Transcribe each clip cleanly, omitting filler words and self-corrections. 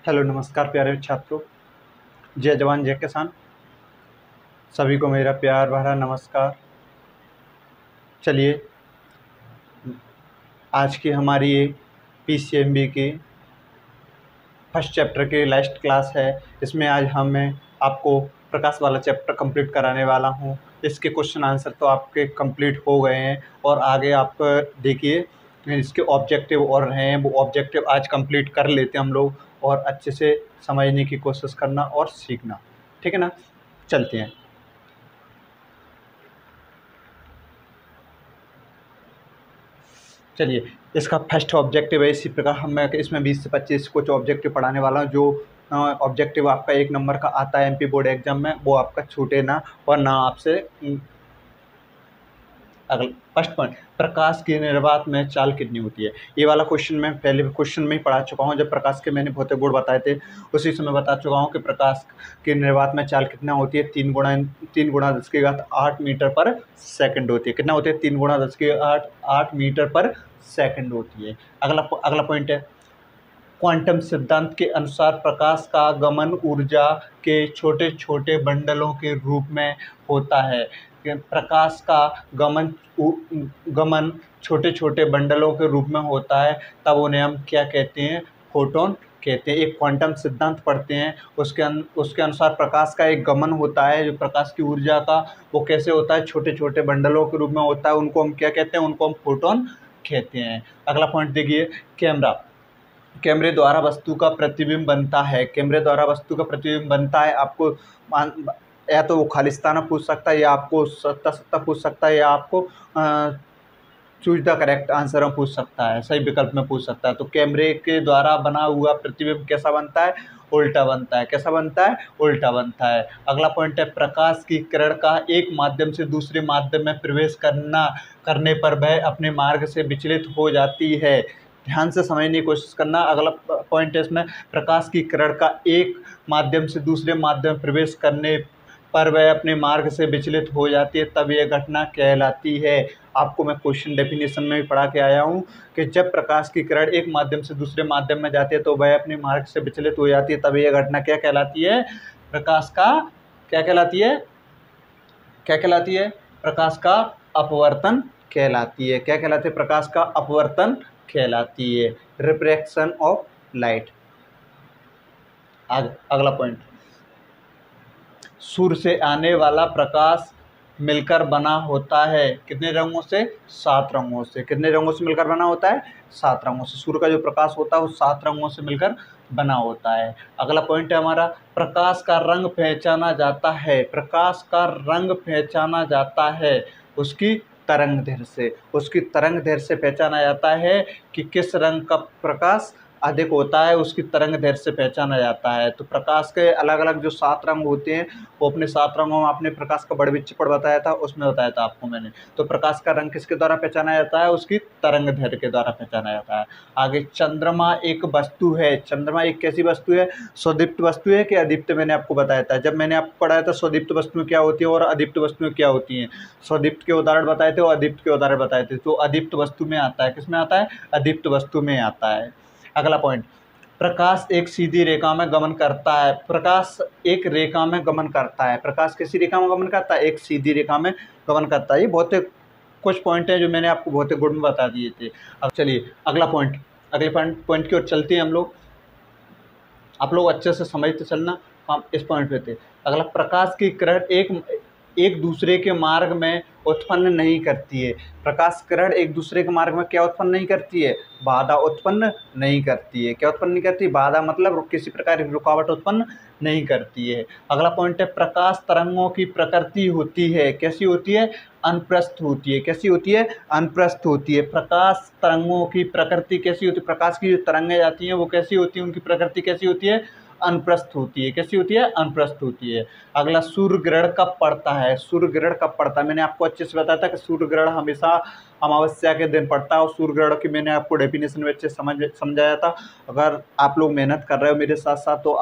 Hello नमस्कार प्यारे छात्रों। जय जवान जय किसान। सभी को मेरा प्यार भरा नमस्कार। चलिए, आज की हमारी ये पीसीएमबी की फर्स्ट चैप्टर की लास्ट क्लास है। इसमें आज मैं आपको प्रकाश वाला चैप्टर कंप्लीट कराने वाला हूँ। इसके क्वेश्चन आंसर तो आपके कंप्लीट हो गए हैं और आगे आप देखिए इसके ऑब्जेक्टिव और रहे हैं, वो ऑब्जेक्टिव आज कंप्लीट कर लेते हैं हम लोग और अच्छे से समझने की कोशिश करना और सीखना। ठीक है ना, चलते हैं। चलिए, इसका फर्स्ट ऑब्जेक्टिव है। इसी प्रकार मैं इसमें 20 से 25 कुछ ऑब्जेक्टिव पढ़ाने वाला हूँ। जो ऑब्जेक्टिव आपका 1 नंबर का आता है एमपी बोर्ड एग्जाम में, वो आपका छूटे ना और ना आपसे। अगला फर्स्ट पॉइंट, प्रकाश की निर्वात में चाल कितनी होती है। ये वाला क्वेश्चन मैं पहले क्वेश्चन में ही पढ़ा चुका हूँ। जब प्रकाश के मैंने भौतिक गुण बताए थे उसी समय बता चुका हूँ कि प्रकाश की निर्वात में चाल कितना होती है। 3 × 10⁸ मीटर पर सेकंड होती है। कितना होती है? 3 × 10⁸ मीटर पर सेकंड होती है। अगला पॉइंट है, क्वांटम सिद्धांत के अनुसार प्रकाश का गमन ऊर्जा के छोटे छोटे बंडलों के रूप में होता है। प्रकाश का गमन छोटे छोटे बंडलों के रूप में होता है, तब उन्हें हम क्या कहते हैं? फोटोन कहते हैं। एक क्वांटम सिद्धांत पढ़ते हैं, उसके अनुसार प्रकाश का एक गमन होता है, जो प्रकाश की ऊर्जा का वो कैसे होता है? छोटे छोटे बंडलों के रूप में होता है। उनको हम क्या कहते हैं? उनको हम फोटोन कहते हैं। अगला पॉइंट देखिए, कैमरे द्वारा वस्तु का प्रतिबिंब बनता है। कैमरे द्वारा वस्तु का प्रतिबिंब बनता है। आपको या तो वो खालिस्ताना पूछ सकता है, या आपको सत्ता पूछ सकता है, या आपको चूज द करेक्ट आंसर में पूछ सकता है, सही विकल्प में पूछ सकता है। तो कैमरे के द्वारा बना हुआ प्रतिबिंब कैसा बनता है? उल्टा बनता है। कैसा बनता है? उल्टा बनता है। अगला पॉइंट है, प्रकाश की किरण का एक माध्यम से दूसरे माध्यम में प्रवेश करने पर वह अपने मार्ग से विचलित हो जाती है। ध्यान से समझने की कोशिश करना। अगला पॉइंट है इसमें, प्रकाश की किरण का एक माध्यम से दूसरे माध्यम में प्रवेश करने पर वह अपने मार्ग से विचलित हो जाती है, तब यह घटना कहलाती है। आपको मैं क्वेश्चन डेफिनेशन में भी पढ़ा के आया हूँ कि जब प्रकाश की किरण एक माध्यम से दूसरे माध्यम में जाती है तो वह अपने मार्ग से विचलित हो जाती है, तब यह घटना क्या कहलाती है? प्रकाश का क्या कहलाती है? क्या कहलाती है? प्रकाश का अपवर्तन कहलाती है। क्या कहलाती है? प्रकाश का अपवर्तन कहलाती है। Refraction of light. अगला पॉइंट, सूर्य से आने वाला प्रकाश मिलकर बना होता है कितने रंगों से? 7 रंगों से। कितने रंगों से मिलकर बना होता है? 7 रंगों से। सूर्य का जो प्रकाश होता है वो 7 रंगों से मिलकर बना होता है। अगला पॉइंट है हमारा, प्रकाश का रंग पहचाना जाता है। प्रकाश का रंग पहचाना जाता है उसकी तरंग दैर्ध्य से। उसकी तरंग दैर्ध्य से पहचाना जाता है कि किस रंग का प्रकाश अधिक होता है, उसकी तरंग दैर्ध्य से पहचाना जाता है। तो प्रकाश के अलग अलग जो 7 रंग होते हैं, वो अपने 7 रंगों में आपने प्रकाश का वर्गीकरण बताया था, उसमें बताया था आपको मैंने। तो प्रकाश का रंग किसके द्वारा पहचाना जाता है? उसकी तरंग दैर्ध्य के द्वारा पहचाना जाता है। आगे, चंद्रमा एक वस्तु है। चंद्रमा एक कैसी वस्तु है? स्वदीप्त वस्तु है कि अदीप्त? मैंने आपको बताया था, जब मैंने आपको पढ़ाया था स्वदीप्त वस्तुएं क्या होती है और अदीप्त वस्तुएं क्या होती हैं। स्वदीप्त के उदाहरण बताए थे और अदीप्त के उदाहरण बताए थे। तो अदीप्त वस्तु में आता है, किसमें आता है? अदीप्त वस्तु में आता है। अगला पॉइंट, प्रकाश एक सीधी रेखा में गमन करता है। प्रकाश एक रेखा में गमन करता है। प्रकाश किसी रेखा में गमन करता है? एक सीधी रेखा में गमन करता है। ये भौतिक कुछ पॉइंट हैं जो मैंने आपको भौतिक गुण में बता दिए थे। अब चलिए अगले पॉइंट की ओर चलते हैं हम लोग। आप लोग अच्छे से समझते चलना, हम इस पॉइंट पे थे। अगला, प्रकाश की किरण एक दूसरे के मार्ग में उत्पन्न नहीं करती है। प्रकाश किरण एक दूसरे के मार्ग में क्या उत्पन्न नहीं करती है? बाधा उत्पन्न नहीं करती है। क्या उत्पन्न नहीं करती? बाधा मतलब किसी प्रकार की रुकावट उत्पन्न नहीं करती है। अगला पॉइंट है, प्रकाश तरंगों की प्रकृति होती है। कैसी होती है? अनुप्रस्थ होती है। कैसी होती है? अनुप्रस्थ होती है। प्रकाश तरंगों की प्रकृति कैसी होती है? प्रकाश की जो तरंगें जाती हैं वो कैसी होती है? उनकी प्रकृति कैसी होती है? अनुप्रस्थ होती है। कैसी होती है? अनुप्रस्थ होती है। अगला, सूर्य ग्रहण कब पड़ता है? सूर्य ग्रहण कब पड़ता है? मैंने आपको अच्छे से बताया था कि सूर्य ग्रहण हमेशा अमावस्या के दिन पड़ता है और सूर्य ग्रहण की मैंने आपको डेफिनेशन में अच्छे समझाया था। अगर आप लोग मेहनत कर रहे हो मेरे साथ साथ तो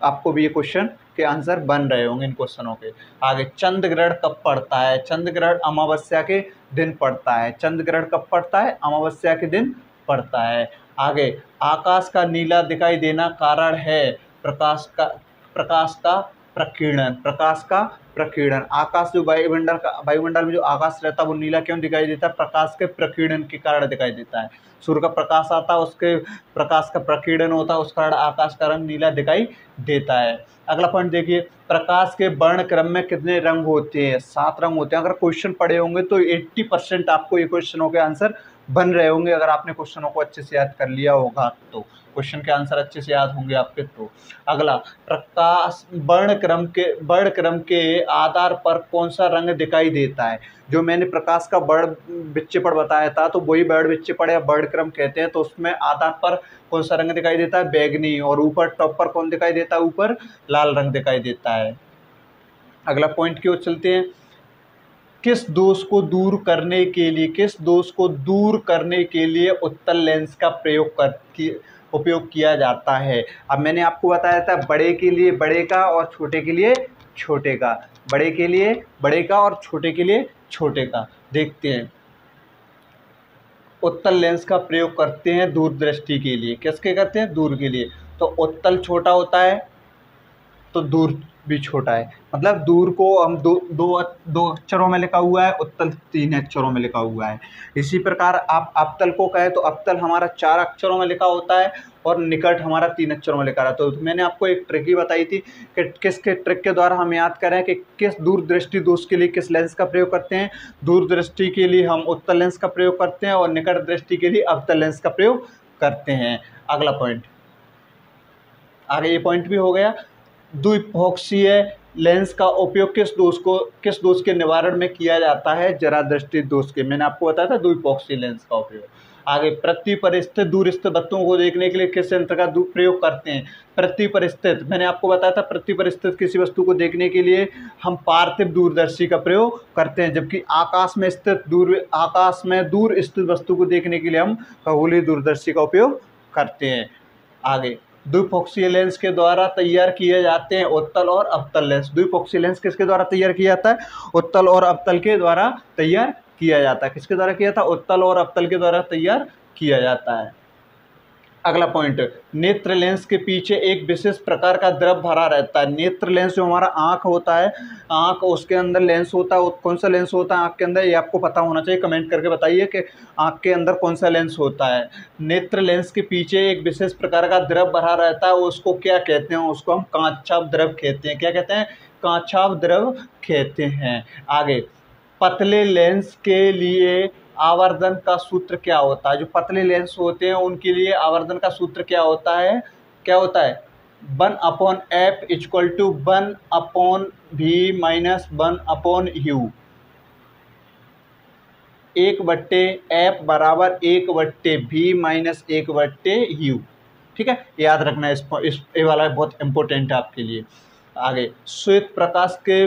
आपको भी ये क्वेश्चन के आंसर बन रहे होंगे इन क्वेश्चनों के। आगे, चंद्र ग्रहण कब पड़ता है? चंद्र ग्रहण अमावस्या के दिन पड़ता है। चंद्र ग्रहण कब पड़ता है? अमावस्या के दिन पड़ता है। आगे, आकाश का नीला दिखाई देना कारण है प्रकाश का प्रकीर्णन। प्रकाश का प्रकीर्णन, आकाश जो वायुमंडल में जो आकाश रहता है वो नीला क्यों दिखाई देता है? प्रकाश के प्रकीर्णन के कारण दिखाई देता है। सूर्य का प्रकाश आता है, उसके प्रकाश का प्रकीर्णन होता है, उस कारण आकाश का रंग नीला दिखाई देता है। अगला पॉइंट देखिए, प्रकाश के वर्ण क्रम में कितने रंग होते हैं? 7 रंग होते हैं। अगर क्वेश्चन पढ़े होंगे तो 80% आपको ये क्वेश्चनों के आंसर बन रहे होंगे, अगर आपने क्वेश्चनों को अच्छे से याद कर लिया होगा तो। क्वेश्चन के आंसर अच्छे से याद होंगे आपके तो। अगला, प्रकाश वर्ण क्रम के आधार पर कौन सा रंग दिखाई देता है? जो मैंने प्रकाश का वर्ण विच्छेपण बताया था, तो वही वर्ण विच्छेपण या वर्ण क्रम कहते हैं। तो उसमें आधार पर कौन सा रंग दिखाई देता है? बैगनी। और ऊपर टॉप पर कौन दिखाई देता है? ऊपर लाल रंग दिखाई देता है। अगला पॉइंट की ओर चलते हैं। किस दोष को दूर करने के लिए उत्तल लेंस का उपयोग किया जाता है? अब मैंने आपको बताया था बड़े के लिए बड़े का और छोटे के लिए छोटे का, बड़े के लिए बड़े का और छोटे के लिए छोटे का। देखते हैं, उत्तल लेंस का प्रयोग करते हैं दूरदृष्टि के लिए। किसके करते हैं? दूर के लिए। तो उत्तल छोटा होता है तो दूर भी छोटा है। मतलब दूर को हम दो अक्षरों में लिखा हुआ है, उत्तल 3 अक्षरों में लिखा हुआ है। इसी प्रकार आप अवतल को कहें तो अवतल हमारा 4 अक्षरों में लिखा होता है और निकट हमारा 3 अक्षरों में लिखा रहता है। तो मैंने आपको एक ट्रिक ही बताई थी कि किसके ट्रिक के द्वारा हम याद करें कि किस दूरदृष्टि दोष के लिए किस लेंस का प्रयोग करते हैं। दूरदृष्टि के लिए हम उत्तल लेंस का प्रयोग करते हैं और निकट दृष्टि के लिए अवतल लेंस का प्रयोग करते हैं। अगला पॉइंट, आगे ये पॉइंट भी हो गया। द्विपक्षीय लेंस का उपयोग किस दोष के निवारण में किया जाता है? जरा दृष्टि दोष के। मैंने आपको बताया था द्विपक्षीय लेंस का उपयोग। आगे, पृथ्वी पर स्थित दूर स्थित वस्तुओं को देखने के लिए किस यंत्र का प्रयोग करते हैं? पृथ्वी पर स्थित, मैंने आपको बताया था पृथ्वी पर स्थित किसी वस्तु को देखने के लिए हम पार्थिव दूरदर्शी का प्रयोग करते हैं, जबकि आकाश में दूर स्थित वस्तु को देखने के लिए हम खगोलीय दूरदर्शी का उपयोग करते हैं। आगे, द्विपक्षीय लेंस के द्वारा तैयार किए जाते हैं उत्तल और अवतल लेंस। द्विपक्षीय लेंस किसके द्वारा तैयार किया जाता है? उत्तल और अवतल के द्वारा तैयार किया जाता है। किसके द्वारा किया था? उत्तल और अवतल के द्वारा तैयार किया जाता है। अगला पॉइंट, नेत्र लेंस के पीछे एक विशेष प्रकार का द्रव भरा रहता है। नेत्र लेंस जो हमारा आँख होता है, आँख उसके अंदर लेंस होता है। कौन सा लेंस होता है आँख के अंदर? ये आपको पता होना चाहिए, कमेंट करके बताइए कि आँख के अंदर कौन सा लेंस होता है। नेत्र लेंस के पीछे एक विशेष प्रकार का द्रव भरा रहता है, उसको क्या कहते हैं? उसको हम कांचाभ द्रव कहते हैं। क्या कहते हैं? कांचाभ द्रव कहते हैं। आगे, पतले लेंस के लिए आवर्धन का सूत्र क्या होता है? जो पतले लेंस होते हैं उनके लिए आवर्धन का सूत्र क्या होता है? 1/f = 1/v - 1/u। 1/f बराबर 1/v - 1/u। ठीक है, याद रखना है। ये वाला बहुत इंपॉर्टेंट है आपके लिए। आगे, श्वेत प्रकाश के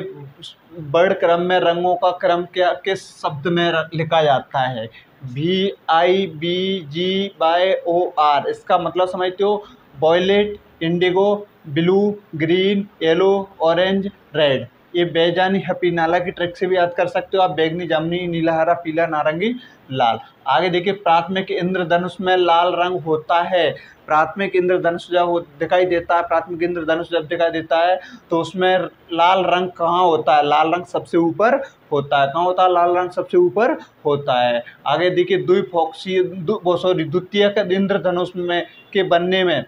वर्ण क्रम में रंगों का क्रम किस शब्द में लिखा जाता है? VIBGYOR। इसका मतलब समझते हो? Violet, indigo, blue, green, yellow, orange, red. ये बेजानी हैप्पी नाला की ट्रिक से भी याद कर सकते हो आप। बैगनी, जामुनी, नीला, हरा, पीला, नारंगी, लाल। आगे देखिए, प्राथमिक इंद्रधनुष में लाल रंग होता है। प्राथमिक इंद्रधनुष जब दिखाई देता है, प्राथमिक इंद्रधनुष जब दिखाई देता है तो उसमें लाल रंग कहाँ होता है? लाल रंग सबसे ऊपर होता है। कहाँ होता है? लाल रंग सबसे ऊपर होता है। आगे देखिए, द्वितीयक इंद्रधनुष में के बनने में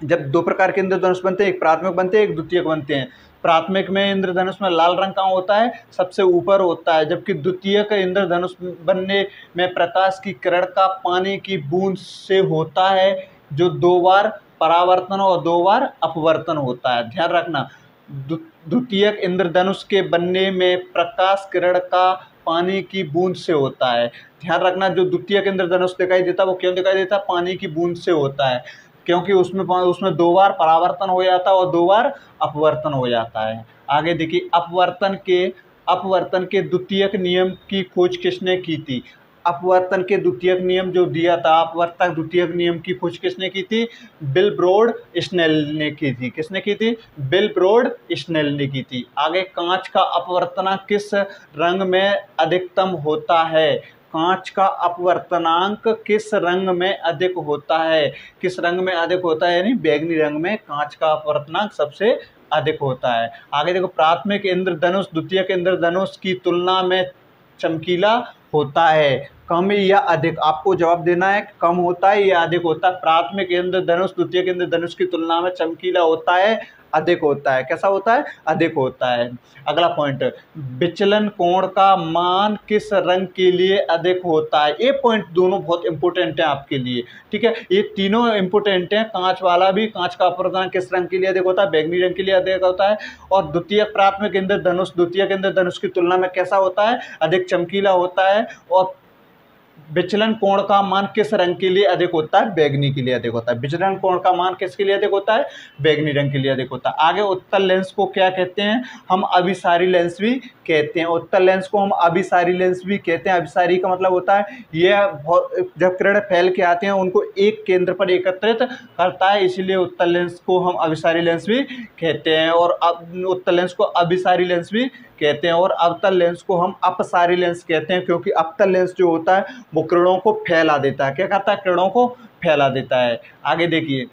जब 2 प्रकार के इंद्रधनुष बनते हैं, एक प्राथमिक बनते हैं, एक द्वितीयक बनते हैं। प्राथमिक में इंद्रधनुष में लाल रंग कहाँ होता है? सबसे ऊपर होता है। जबकि द्वितीयक इंद्रधनुष बनने में प्रकाश की किरण का पानी की बूंद से होता है, जो 2 बार परावर्तन और 2 बार अपवर्तन होता है। ध्यान रखना, द्वितीयक इंद्रधनुष के बनने में प्रकाश किरण का पानी की बूंद से होता है। ध्यान रखना, जो द्वितीयक इंद्रधनुष दिखाई देता है वो क्यों दिखाई देता है? पानी की बूंद से होता है, क्योंकि उसमें 2 बार परावर्तन हो जाता है और 2 बार अपवर्तन हो जाता है। आगे देखिए, अपवर्तन के द्वितीयक नियम की खोज किसने की थी? अपवर्तन के द्वितीयक नियम जो दिया था, अपवर्तक द्वितीयक नियम की खोज किसने की थी? विल्ब्रोड स्नेल ने की थी। किसने की थी? विल्ब्रोड स्नेल ने की थी। आगे, कांच का अपवर्तना किस रंग में अधिकतम होता है? कांच का अपवर्तनांक किस रंग में अधिक होता है? किस रंग में अधिक होता है? यानी बैंगनी रंग में कांच का अपवर्तनांक सबसे अधिक होता है। आगे देखो, प्राथमिक इंद्रधनुष द्वितीयक इंद्रधनुष की तुलना में चमकीला होता है, कम या अधिक? आपको जवाब देना है कम होता है या अधिक होता है। प्राथमिक इंद्रधनुष द्वितीयक इंद्रधनुष की तुलना में चमकीला होता है, अधिक होता है। कैसा होता है? अधिक होता है। अगला पॉइंट, विचलन कोण का मान किस रंग के लिए अधिक होता है? ये पॉइंट दोनों बहुत इंपॉर्टेंट है आपके लिए, ठीक है। ये तीनों इंपॉर्टेंट हैं। कांच वाला भी, कांच का अपवर्तनांक किस रंग के लिए अधिक होता है? बैंगनी रंग के लिए अधिक होता है। और द्वितीयक प्राथमिक इंद्रधनुष द्वितीयक इंद्रधनुष की तुलना में कैसा होता है? अधिक चमकीला होता है। और विचलन कोण का मान किस रंग के लिए अधिक होता है? बैंगनी के लिए अधिक होता है। विचलन कोण का मान किसके लिए अधिक होता है? बैंगनी रंग के लिए अधिक होता है। आगे उत्तल लेंस को क्या कहते हैं? हम अभिसारी लेंस भी कहते हैं। उत्तल लेंस को हम अभिसारी लेंस भी कहते हैं। अभिसारी का मतलब होता है यह जब किरण फैल के आते हैं उनको एक केंद्र पर एकत्रित करता है, इसीलिए उत्तल लेंस को हम अभिसारी लेंस भी कहते हैं। और उत्तल लेंस को अभिसारी लेंस भी कहते हैं। और अवतल लेंस को हम अपसारी लेंस कहते हैं, क्योंकि अवतल लेंस जो होता है वो किरणों को फैला देता है। क्या करता है? किरणों को फैला देता है। आगे देखिए,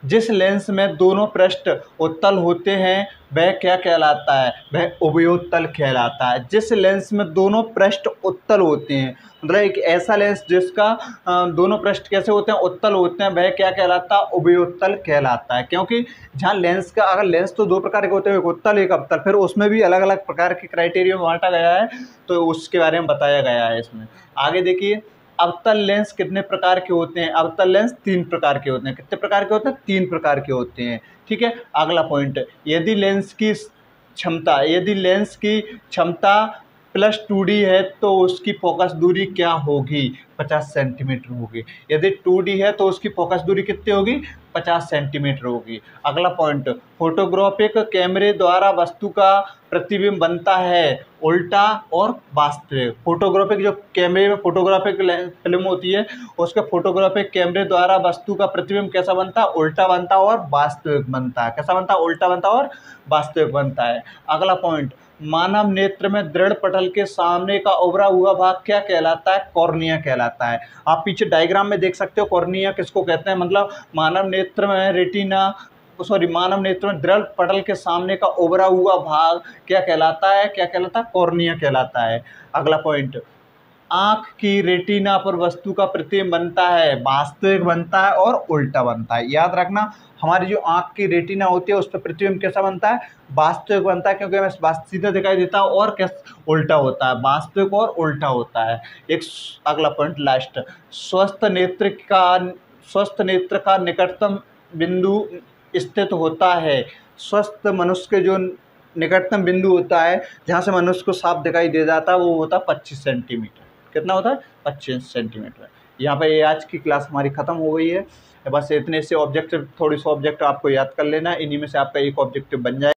जिस लेंस में दोनों पृष्ठ उत्तल होते हैं वह क्या कहलाता है? वह उभयोत्तल कहलाता है। जिस लेंस में दोनों पृष्ठ उत्तल होते हैं, मतलब एक ऐसा लेंस जिसका दोनों पृष्ठ कैसे होते हैं? उत्तल होते हैं, वह क्या कहलाता है? उभयोत्तल कहलाता है। क्योंकि जहाँ लेंस का, अगर लेंस तो दो प्रकार के होते हैं, एक उत्तल एक अवतल, फिर उसमें भी अलग अलग प्रकार के क्राइटेरिया में बांटा गया है, तो उसके बारे में बताया गया है इसमें। आगे देखिए, अवतल लेंस कितने प्रकार के होते हैं? अवतल लेंस 3 प्रकार के होते हैं। कितने प्रकार के होते हैं? 3 प्रकार के होते हैं, ठीक है। अगला पॉइंट, यदि लेंस की क्षमता प्लस 2D है तो उसकी फोकस दूरी क्या होगी? 50 सेंटीमीटर होगी। यदि 2D है तो उसकी फोकस दूरी कितनी होगी? 50 सेंटीमीटर होगी। अगला पॉइंट, फोटोग्राफिक कैमरे द्वारा वस्तु का प्रतिबिंब बनता है उल्टा और वास्तविक। फोटोग्राफिक जो कैमरे में फोटोग्राफिक फिल्म होती है, उसके फोटोग्राफिक कैमरे द्वारा वस्तु का प्रतिबिंब कैसा बनता है? उल्टा बनता है और वास्तविक बनता है। कैसा बनता है? उल्टा बनता है और वास्तविक बनता है। अगला पॉइंट, मानव नेत्र में दृढ़ पटल के सामने का उभरा हुआ भाग क्या कहलाता है? कॉर्निया कहलाता है। आप पीछे डायग्राम में देख सकते हो कॉर्निया किसको कहते हैं। मतलब मानव नेत्र में दृढ़ पटल के सामने का उभरा हुआ भाग क्या कहलाता है? क्या कहलाता है? कॉर्निया कहलाता है। अगला पॉइंट, आँख की रेटिना पर वस्तु का प्रतिबिंब बनता है, वास्तविक बनता है और उल्टा बनता है। याद रखना, हमारी जो आँख की रेटिना होती है उस पर प्रतिबिंब कैसा बनता है? वास्तविक बनता है, क्योंकि हमें सीधा दिखाई देता है, और कैसा उल्टा होता है? वास्तविक और उल्टा होता है। एक अगला पॉइंट लास्ट, स्वस्थ नेत्र का निकटतम बिंदु स्थित होता है। स्वस्थ मनुष्य के जो निकटतम बिंदु होता है जहाँ से मनुष्य को साफ दिखाई दे जाता है, वो होता है 25 सेंटीमीटर। कितना होता है? 25 सेंटीमीटर। यहाँ पे ये आज की क्लास हमारी ख़त्म हो गई है। बस इतने से ऑब्जेक्टिव, थोड़ी सा ऑब्जेक्टिव आपको याद कर लेना, इन्हीं में से आपका एक ऑब्जेक्टिव बन जाए।